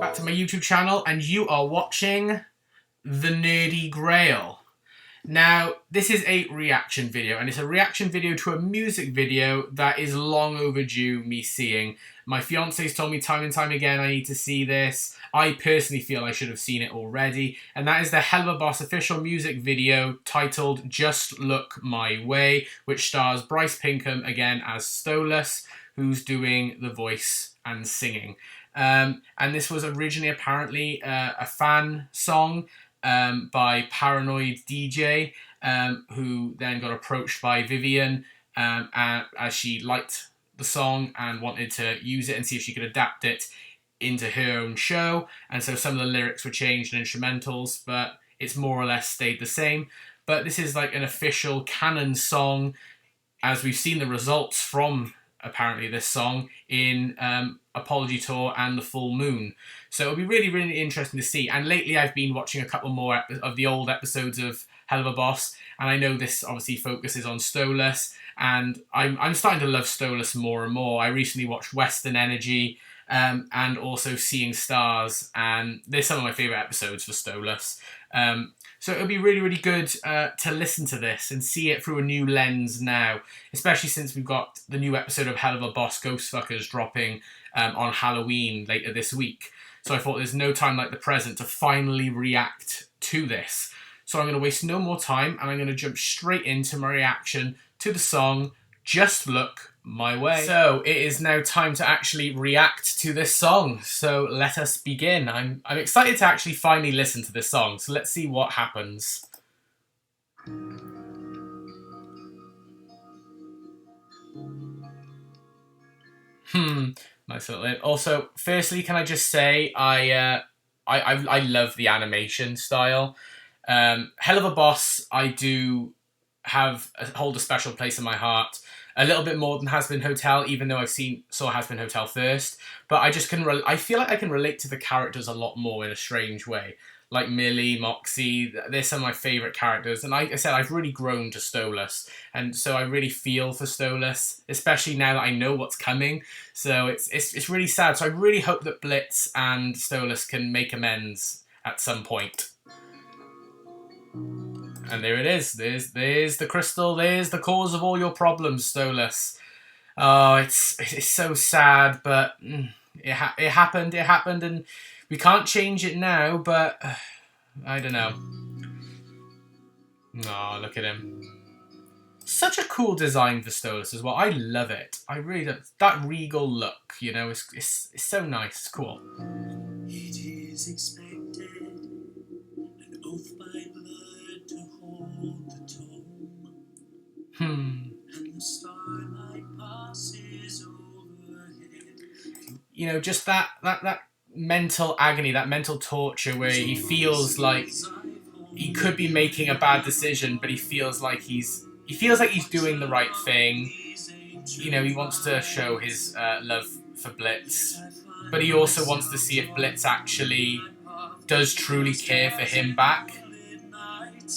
back to my YouTube channel, and you are watching The Nerdy Grail. Now, this is a reaction video, and it's a reaction video to a music video that is long overdue me seeing. My fiance's told me time and time again I need to see this. I personally feel I should have seen it already, and that is the Helluva Boss official music video titled Just Look My Way, which stars Bryce Pinkham again as Stolas, who's doing the voice and singing. And this was originally apparently a fan song by Paranoid DJ, who then got approached by Vivian as she liked the song and wanted to use it and see if she could adapt it into her own show. And so some of the lyrics were changed and instrumentals, but it's more or less stayed the same. But this is like an official canon song, as we've seen the results from apparently this song in Apology Tour and The Full Moon. So it'll be really, really interesting to see. And lately I've been watching a couple more of the old episodes of Helluva Boss, and I know this obviously focuses on Stolas, and I'm starting to love Stolas more and more. I recently watched Western Energy and also Seeing Stars, and they're some of my favourite episodes for Stolas. So it'll be really, really good to listen to this and see it through a new lens now, especially since we've got the new episode of Helluva Boss Ghostfuckers dropping on Halloween later this week. So I thought there's no time like the present to finally react to this. So I'm going to waste no more time, and I'm going to jump straight into my reaction to the song Just Look My Way. So it is now time to actually react to this song. So let us begin. I'm excited to actually finally listen to this song. So let's see what happens. Nice little bit. Also, firstly, can I just say I love the animation style. Helluva Boss, I do hold a special place in my heart. A little bit more than Has Been Hotel, even though saw Has Been Hotel first. But I just I feel like I can relate to the characters a lot more in a strange way. Like Millie, Moxie, they're some of my favourite characters. And like I said, I've really grown to Stolas. And so I really feel for Stolas, especially now that I know what's coming. So it's really sad. So I really hope that Blitz and Stolas can make amends at some point. And there it is. There's the crystal. There's the cause of all your problems, Stolas. Oh, it's so sad, but it happened. It happened, and we can't change it now. But I don't know. Oh, look at him. Such a cool design for Stolas as well. I love it. I really love that regal look. You know, it's so nice. It's cool. It is expected, an oath by blood to hold the tome. And the starlight passes overhead. You know, just that mental agony, that mental torture where he feels like he could be making a bad decision, but he feels like he's doing the right thing. You know, he wants to show his love for Blitz, but he also wants to see if Blitz actually does truly care for him back,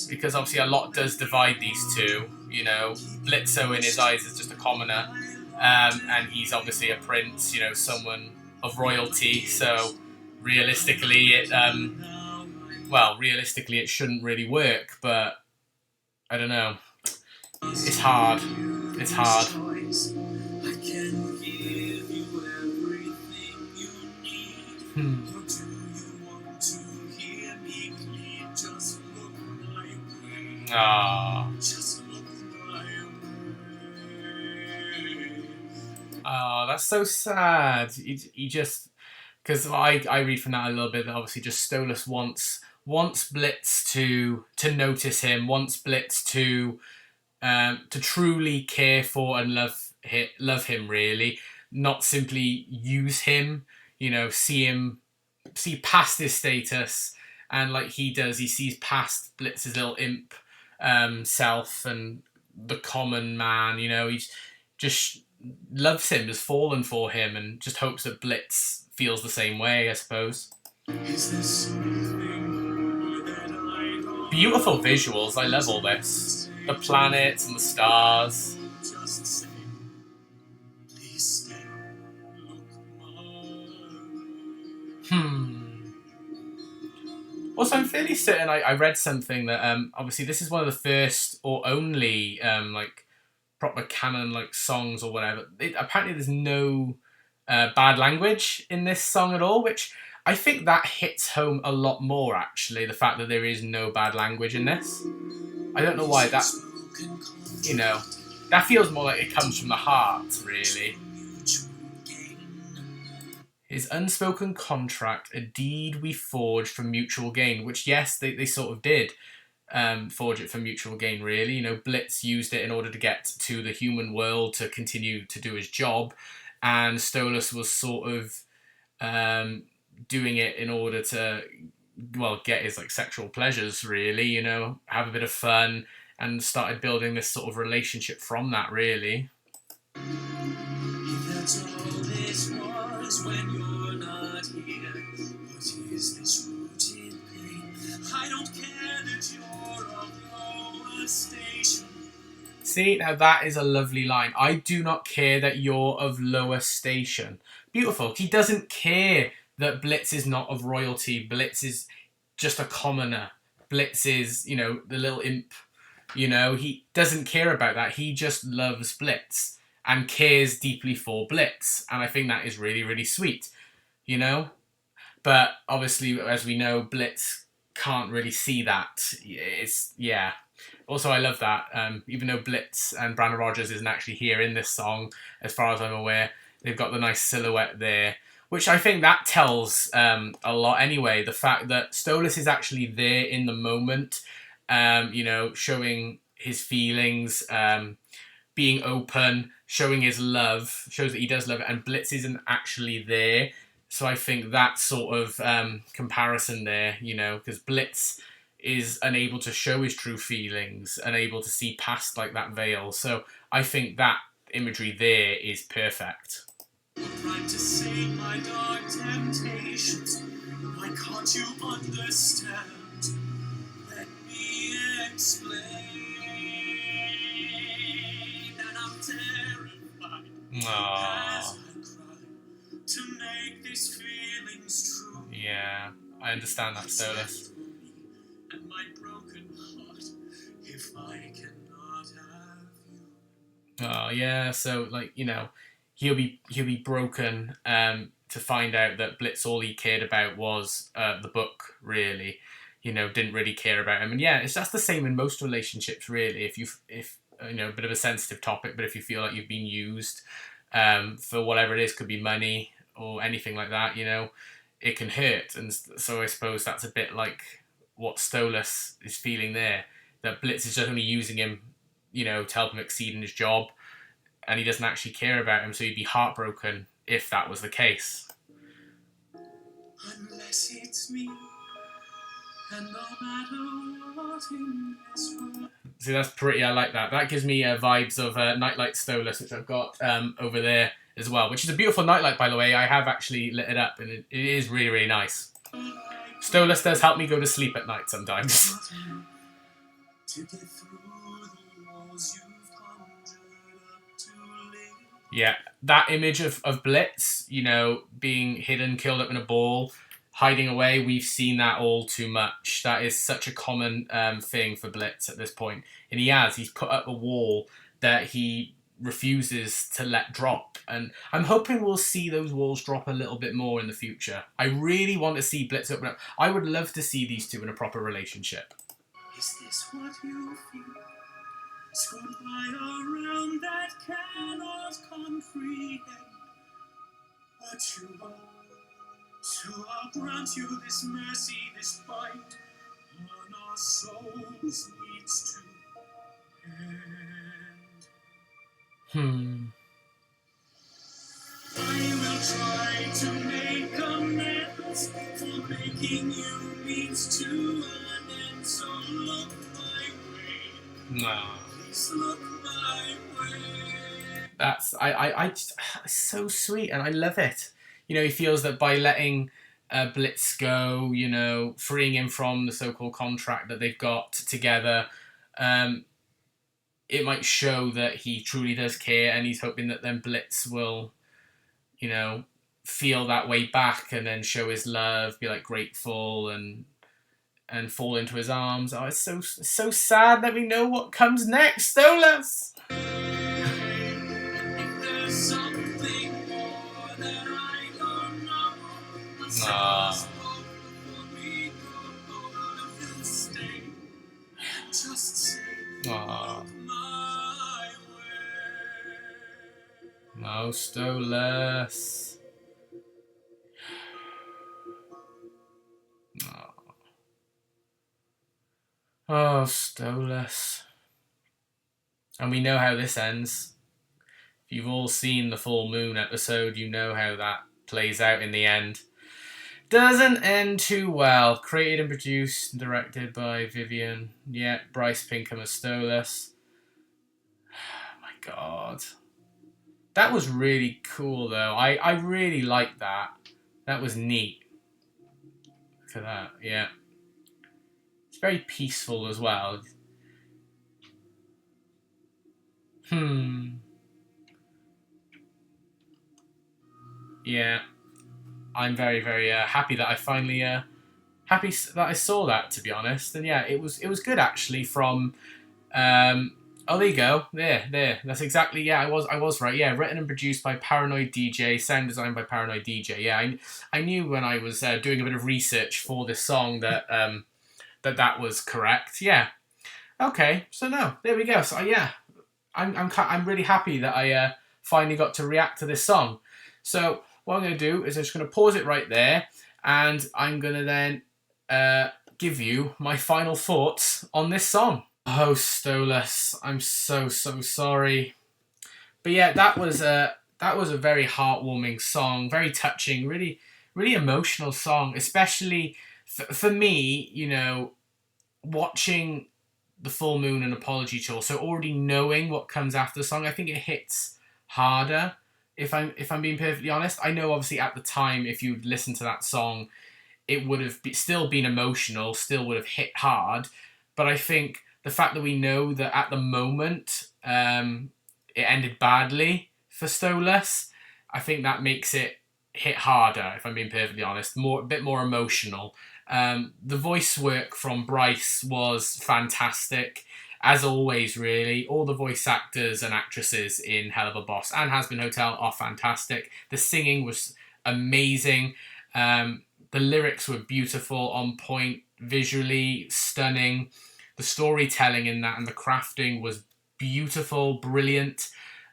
because obviously a lot does divide these two. You know, Blitzo in his eyes is just a commoner, and he's obviously a prince, you know, someone of royalty. So realistically, realistically it shouldn't really work, but I don't know. It's hard. It's hard. I can give you everything you need. Or do you want to hear me plead? Just look my way. Aww. Just look my way. Oh, that's so sad. He just, because I read from that a little bit that obviously just Stolas wants Blitz to notice him, wants Blitz to truly care for and love him, really, not simply use him. You know, see past his status, and like he does, he sees past Blitz's little imp self and the common man. You know, he just loves him, has fallen for him, and just hopes that Blitz feels the same way, I suppose. Is this something that I don't Beautiful visuals. I love all this. The planets and the stars. just say? Please stay. Look my way. Also, I'm fairly certain I read something that obviously this is one of the first or only like proper canon like songs or whatever. Apparently, there's no bad language in this song at all, which I think that hits home a lot more. Actually, the fact that there is no bad language in this, I don't know why that. You know, that feels more like it comes from the heart, really. His unspoken contract, a deed we forged for mutual gain, which, yes, they sort of did forge it for mutual gain, really. You know, Blitz used it in order to get to the human world to continue to do his job, and Stolas was sort of doing it in order to, well, get his like sexual pleasures, really, you know, have a bit of fun, and started building this sort of relationship from that, really. If that's all this was when you're not here, what is this rooted pain? I don't care that you're of lower station. See, now that is a lovely line. I do not care that you're of lower station. Beautiful. He doesn't care that Blitz is not of royalty. Blitz is just a commoner. Blitz is, you know, the little imp. You know, he doesn't care about that. He just loves Blitz and cares deeply for Blitz. And I think that is really, really sweet, you know? But obviously, as we know, Blitz can't really see that. It's, yeah. Also, I love that. Even though Blitz and Brandon Rogers isn't actually here in this song, as far as I'm aware, they've got the nice silhouette there, which I think that tells a lot anyway. The fact that Stolas is actually there in the moment, you know, showing his feelings, being open, showing his love, shows that he does love it, and Blitz isn't actually there. So I think that sort of comparison there, you know, because Blitz is unable to show his true feelings, unable to see past like that veil. So I think that imagery there is perfect. Tried to save my dark temptations. Why can't you understand? Let me explain. And I'm terrified as I cry to make these feelings true. Yeah, I understand that, Stolas. And my broken heart, if I cannot have you. Oh yeah, so like, you know, he'll be broken to find out that Blitz, all he cared about was the book, really. You know, didn't really care about him. And yeah, it's just the same in most relationships, really. If you know, a bit of a sensitive topic, but if you feel like you've been used for whatever it is, could be money or anything like that, you know, it can hurt. And so I suppose that's a bit like what Stolas is feeling there, that Blitz is just only using him, you know, to help him exceed in his job, and he doesn't actually care about him, so he'd be heartbroken if that was the case. Unless it's me, and no matter what in this world. See, that's pretty, I like that. That gives me vibes of Nightlight Stolas, which I've got over there as well, which is a beautiful nightlight, by the way. I have actually lit it up, and it is really, really nice. Stolas does help me go to sleep at night sometimes. To get through the walls you've conjured up to live. Yeah, that image of Blitz, you know, being hidden, killed up in a ball, hiding away, we've seen that all too much. That is such a common thing for Blitz at this point. And he's put up a wall that he refuses to let drop. And I'm hoping we'll see those walls drop a little bit more in the future. I really want to see Blitz open up. I would love to see these two in a proper relationship. Is this what you feel? Scored by a realm that cannot comprehend what you are. So I'll grant you this mercy, this fight on our souls needs to end. I will try to make amends for making you means to an end. So look my way. No. Please look my way. That's I just, it's so sweet, and I love it. You know, he feels that by letting Blitz go, you know, freeing him from the so-called contract that they've got together, it might show that he truly does care, and he's hoping that then Blitz will, you know, feel that way back and then show his love, be like grateful, and and fall into his arms. Oh, it's so sad. Let me know what comes next, Stolas. No, Stolas. Oh, Stolas. And we know how this ends. If you've all seen the full moon episode, you know how that plays out in the end. Doesn't end too well. Created and produced and directed by Vivian. Yeah, Bryce Pinkham as Stolas. Oh my god. That was really cool though. I really liked that. That was neat. Look at that, yeah. It's very peaceful as well. Yeah. I'm very, very happy that I finally happy that I saw that, to be honest. And yeah, it was good actually. From oh, there you go. There. That's exactly, yeah. I was right. Yeah, written and produced by Paranoid DJ, sound designed by Paranoid DJ. Yeah, I knew when I was doing a bit of research for this song that that was correct. Yeah. Okay. So no, there we go. So yeah, I'm really happy that I finally got to react to this song. So what I'm going to do is I'm just going to pause it right there, and I'm going to then give you my final thoughts on this song. Oh, Stolas, I'm so sorry. But yeah, that was a very heartwarming song, very touching, really emotional song, especially for me, you know, watching the full moon and apology tour, so already knowing what comes after the song, I think it hits harder. If I'm being perfectly honest, I know obviously at the time, if you'd listened to that song, it would have still been emotional, still would have hit hard. But I think the fact that we know that at the moment it ended badly for Stolas, I think that makes it hit harder. If I'm being perfectly honest, a bit more emotional. The voice work from Bryce was fantastic, as always, really. All the voice actors and actresses in Helluva Boss and Has Been Hotel are fantastic. The singing was amazing. The lyrics were beautiful, on point, visually stunning. The storytelling in that and the crafting was beautiful, brilliant.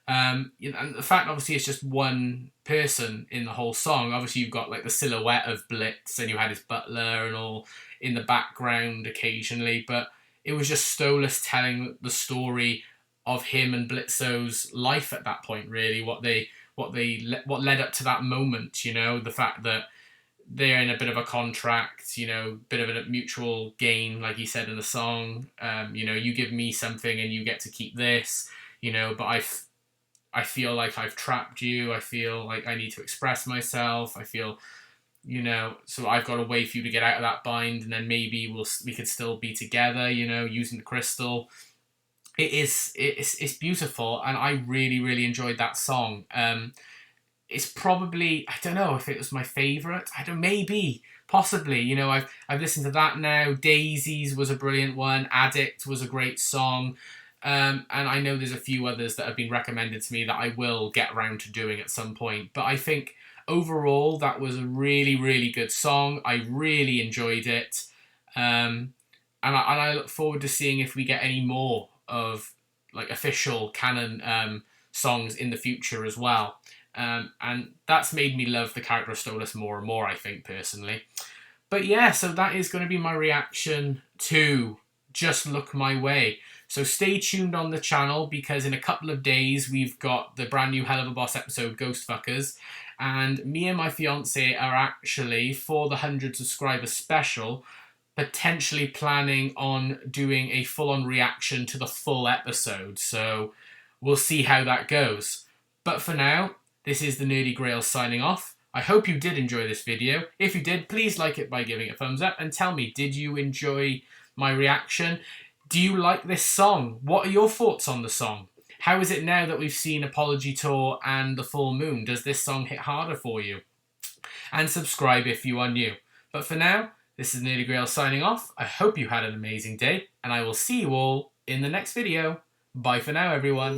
And the fact, obviously, it's just one person in the whole song. Obviously, you've got like the silhouette of Blitz, and you had his butler and all in the background occasionally, but it was just Stolas telling the story of him and Blitzo's life at that point. Really, what led up to that moment. You know, the fact that they're in a bit of a contract, you know, bit of a mutual gain, like he said in the song. You know, you give me something and you get to keep this. You know, but I feel like I've trapped you. I feel like I need to express myself. I feel, you know, so I've got a way for you to get out of that bind, and then maybe we could still be together, you know, using the crystal. It's beautiful, and I really enjoyed that song. It's probably, I don't know if it was my favourite. Maybe, possibly. You know, I've listened to that now. Daisies was a brilliant one. Addict was a great song. And I know there's a few others that have been recommended to me that I will get around to doing at some point. But I think overall that was a really good song. I really enjoyed it. And I look forward to seeing if we get any more of like official canon songs in the future as well. And that's made me love the character of Stolas more and more, I think, personally. But yeah, so that is going to be my reaction to Just Look My Way. So stay tuned on the channel, because in a couple of days we've got the brand new Helluva Boss episode, Ghost Fuckers, and me and my fiance are actually, for the 100 subscriber special, potentially planning on doing a full-on reaction to the full episode. So we'll see how that goes. But for now, this is the Nerdy Grail signing off. I hope you did enjoy this video. If you did, please like it by giving it a thumbs up, and tell me, did you enjoy my reaction? Do you like this song? What are your thoughts on the song? How is it now that we've seen Apology Tour and the full moon? Does this song hit harder for you? And subscribe if you are new. But for now, This is Nerdy Grail signing off. I hope you had an amazing day, and I will see you all in the next video. Bye for now, everyone.